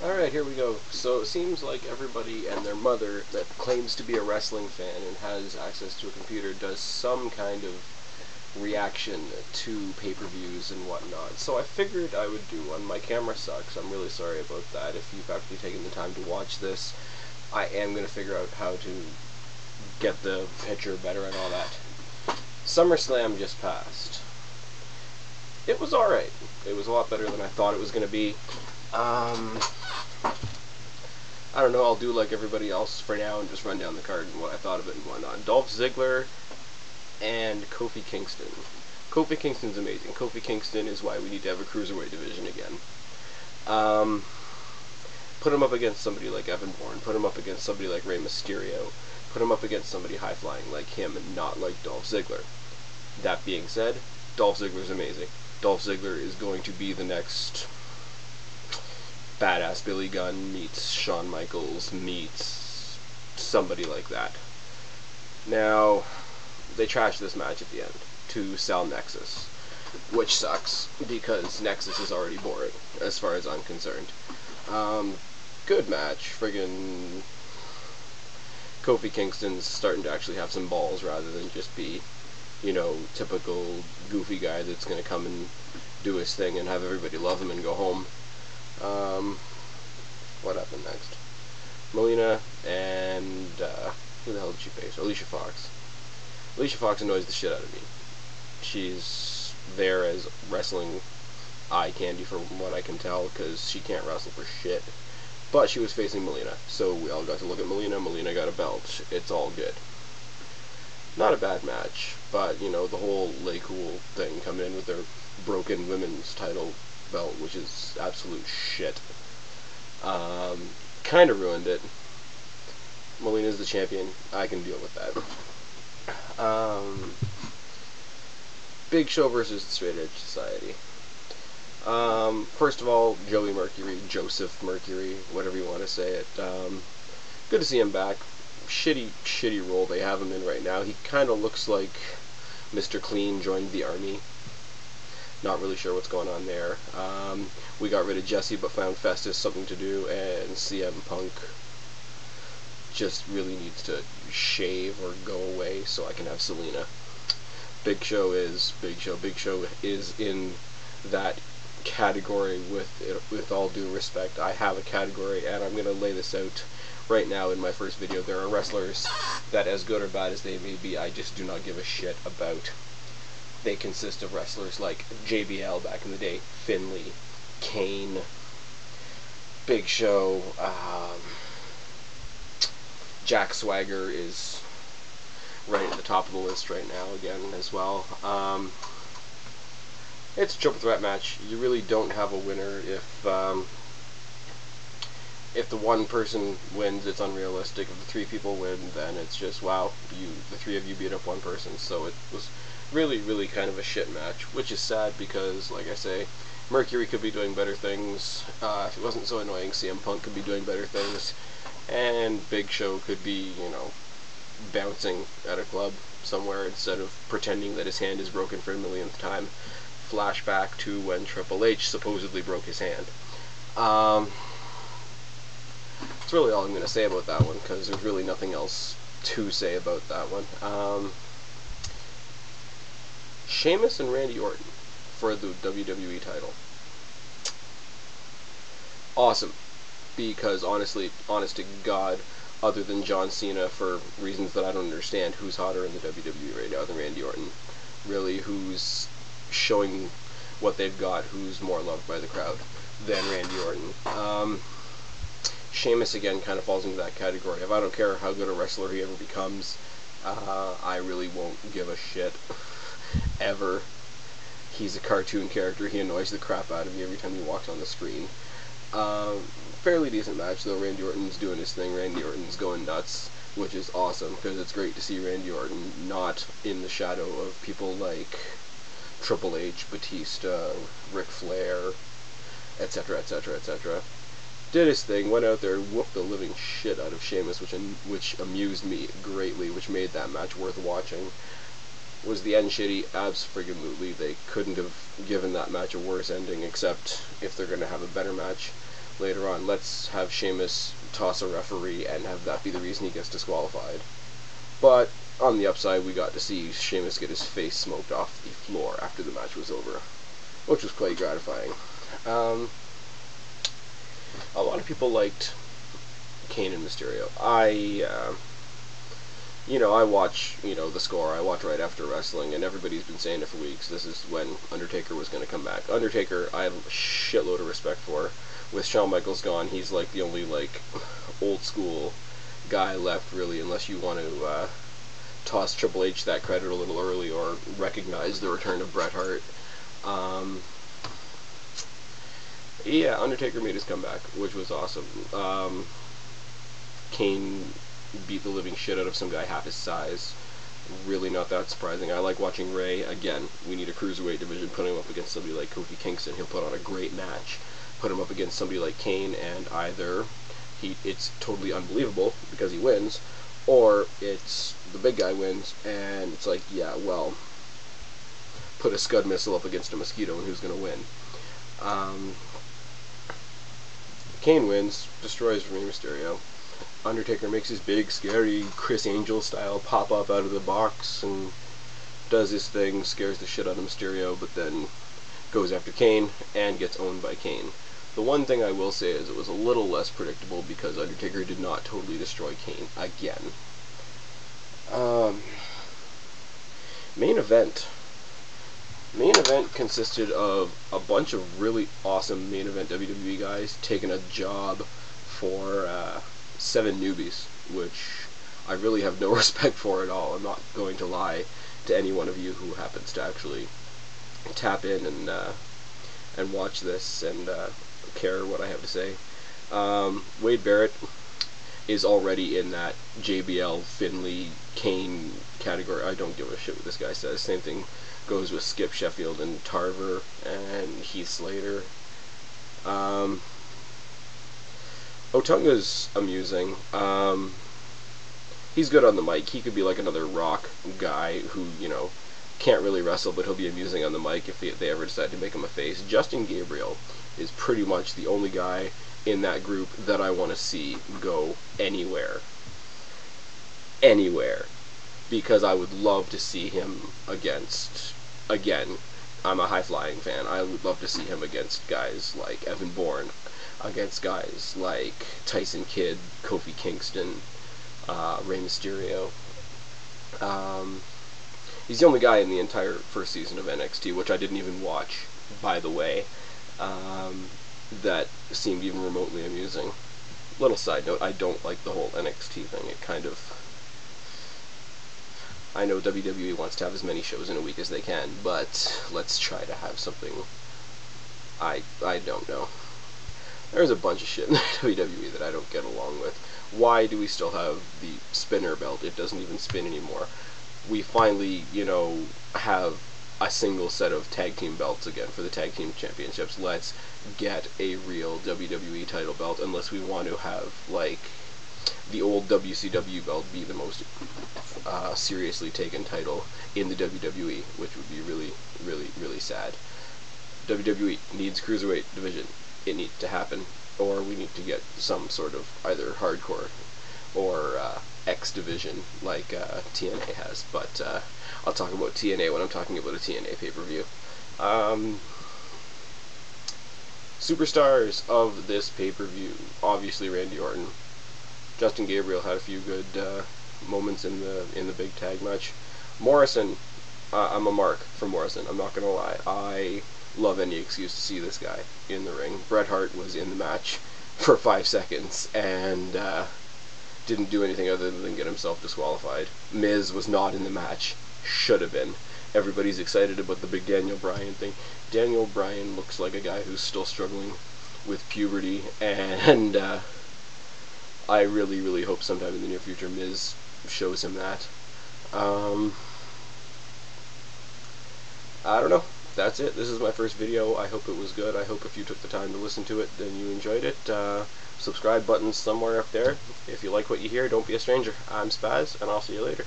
Alright, here we go. So it seems like everybody and their mother that claims to be a wrestling fan and has access to a computer does some kind of reaction to pay-per-views and whatnot. So I figured I would do one. My camera sucks. I'm really sorry about that. If you've actually taken the time to watch this, I am going to figure out how to get the picture better and all that. Summerslam just passed. It was alright. It was a lot better than I thought it was going to be. I don't know, I'll do like everybody else for now and just run down the card and what I thought of it and whatnot. Dolph Ziggler and Kofi Kingston. Kofi Kingston's amazing. Kofi Kingston is why we need to have a cruiserweight division again. Put him up against somebody like Evan Bourne. Put him up against somebody like Rey Mysterio. Put him up against somebody high-flying like him and not like Dolph Ziggler. That being said, Dolph Ziggler's amazing. Dolph Ziggler is going to be the next badass Billy Gunn meets Shawn Michaels meets somebody like that. Now, they trashed this match at the end to sell Nexus, which sucks because Nexus is already boring as far as I'm concerned. Good match. Friggin' Kofi Kingston's starting to actually have some balls rather than just be, you know, typical goofy guy that's going to come and do his thing and have everybody love him and go home. What happened next? Melina and, who the hell did she face? Alicia Fox. Alicia Fox annoys the shit out of me. She's there as wrestling eye candy from what I can tell, because she can't wrestle for shit. But she was facing Melina, so we all got to look at Melina. Melina got a belt. It's all good. Not a bad match, but, you know, the whole Lay Cool thing coming in with their broken women's title belt, which is absolute shit. Kind of ruined it. Melina's the champion. I can deal with that. Big Show versus the Straight Edge Society. First of all, Joey Mercury, Joseph Mercury, whatever you want to say it. Good to see him back. Shitty role they have him in right now. He kind of looks like Mr. Clean joined the army. Not really sure what's going on there. We got rid of Jesse but found Festus something to do, and CM Punk just really needs to shave or go away so I can have Selena. Big Show is Big Show. Big Show is in that category with all due respect. I have a category, and I'm going to lay this out right now in my first video. There are wrestlers that, as good or bad as they may be, I just do not give a shit about. They consist of wrestlers like JBL back in the day, Finlay, Kane, Big Show, Jack Swagger is right at the top of the list right now again as well. It's a triple threat match. You really don't have a winner if the one person wins, it's unrealistic. If the three people win, then it's just, wow, the three of you beat up one person. So it was really kind of a shit match, which is sad because, like I say, Mercury could be doing better things. If it wasn't so annoying, CM Punk could be doing better things, and Big Show could be, you know, bouncing at a club somewhere instead of pretending that his hand is broken for a millionth time. Flashback to when Triple H supposedly broke his hand. That's really all I'm going to say about that one, because there's really nothing else to say about that one. Sheamus and Randy Orton for the WWE title. Awesome. Because honest to God, other than John Cena, for reasons that I don't understand, who's hotter in the WWE right now than Randy Orton? Really, who's showing what they've got, who's more loved by the crowd than Randy Orton? Sheamus, again, kind of falls into that category of I don't care how good a wrestler he ever becomes, I really won't give a shit. Ever. He's a cartoon character. He annoys the crap out of me every time he walks on the screen. Fairly decent match, though. Randy Orton's doing his thing. Randy Orton's going nuts, which is awesome, because it's great to see Randy Orton not in the shadow of people like Triple H, Batista, Ric Flair, etc., etc., etc. Did his thing, went out there and whooped the living shit out of Sheamus, which amused me greatly, which made that match worth watching. Was the end shitty? Abso-friggin-lutely. They couldn't have given that match a worse ending, except if they're going to have a better match, later on. Let's have Sheamus toss a referee and have that be the reason he gets disqualified. But on the upside, we got to see Sheamus get his face smoked off the floor after the match was over, which was quite gratifying. A lot of people liked Kane and Mysterio. I watch, the score. I watch right after wrestling, and everybody's been saying it for weeks. This is when Undertaker was going to come back. Undertaker, I have a shitload of respect for. With Shawn Michaels gone, he's like the only old school guy left, really, unless you want to toss Triple H that credit a little early or recognize the return of Bret Hart. Yeah, Undertaker made his comeback, which was awesome. Kane beat the living shit out of some guy half his size. Really not that surprising. I like watching Ray. Again, we need a cruiserweight division. Put him up against somebody like Kofi Kingston. He'll put on a great match. Put him up against somebody like Kane, and either it's totally unbelievable because he wins, or it's the big guy wins, and it's like, yeah, well, put a Scud missile up against a mosquito, and who's going to win? Kane wins, destroys Rey Mysterio. Undertaker makes his big, scary Chris Angel style pop up out of the box and does his thing, scares the shit out of Mysterio, but then goes after Kane and gets owned by Kane. The one thing I will say is it was a little less predictable because Undertaker did not totally destroy Kane again. Main event. Main event consisted of a bunch of really awesome main event WWE guys taking a job for 7 newbies, which I really have no respect for at all. I'm not going to lie to any one of you who happens to actually tap in and watch this and care what I have to say. Wade Barrett is already in that JBL, Finley, Kane category. I don't give a shit what this guy says. Same thing goes with Skip Sheffield and Tarver and Heath Slater. Otunga's amusing. He's good on the mic. He could be like another Rock guy who, can't really wrestle, but he'll be amusing on the mic if they ever decide to make him a face. Justin Gabriel is pretty much the only guy in that group that I want to see go anywhere. Anywhere. Because I would love to see him against, again, I'm a high-flying fan, I would love to see him against guys like Evan Bourne, against guys like Tyson Kidd, Kofi Kingston, Rey Mysterio. He's the only guy in the entire first season of NXT, which I didn't even watch, by the way, that seemed even remotely amusing. Little side note, I don't like the whole NXT thing. It kind of... I know WWE wants to have as many shows in a week as they can, but let's try to have something... I don't know. There's a bunch of shit in WWE that I don't get along with. Why do we still have the spinner belt? It doesn't even spin anymore. We finally, have a single set of tag team belts again for the tag team championships. Let's get a real WWE title belt, unless we want to have, the old WCW belt be the most seriously taken title in the WWE, which would be really, really, really sad. WWE needs cruiserweight division. It needs to happen, or we need to get some sort of either hardcore or X division like TNA has, but I'll talk about TNA when I'm talking about a TNA pay-per-view. Superstars of this pay-per-view, obviously Randy Orton. Justin Gabriel had a few good moments in the big tag match. Morrison, I'm a mark for Morrison, I'm not gonna lie. I love any excuse to see this guy in the ring. Bret Hart was in the match for 5 seconds and didn't do anything other than get himself disqualified. Miz was not in the match. Should have been. Everybody's excited about the big Daniel Bryan thing. Daniel Bryan looks like a guy who's still struggling with puberty, and I really, really hope sometime in the near future Miz shows him that. I don't know. That's it. This is my first video. I hope it was good. I hope if you took the time to listen to it, then you enjoyed it. Subscribe button's somewhere up there. If you like what you hear, don't be a stranger. I'm Spaz, and I'll see you later.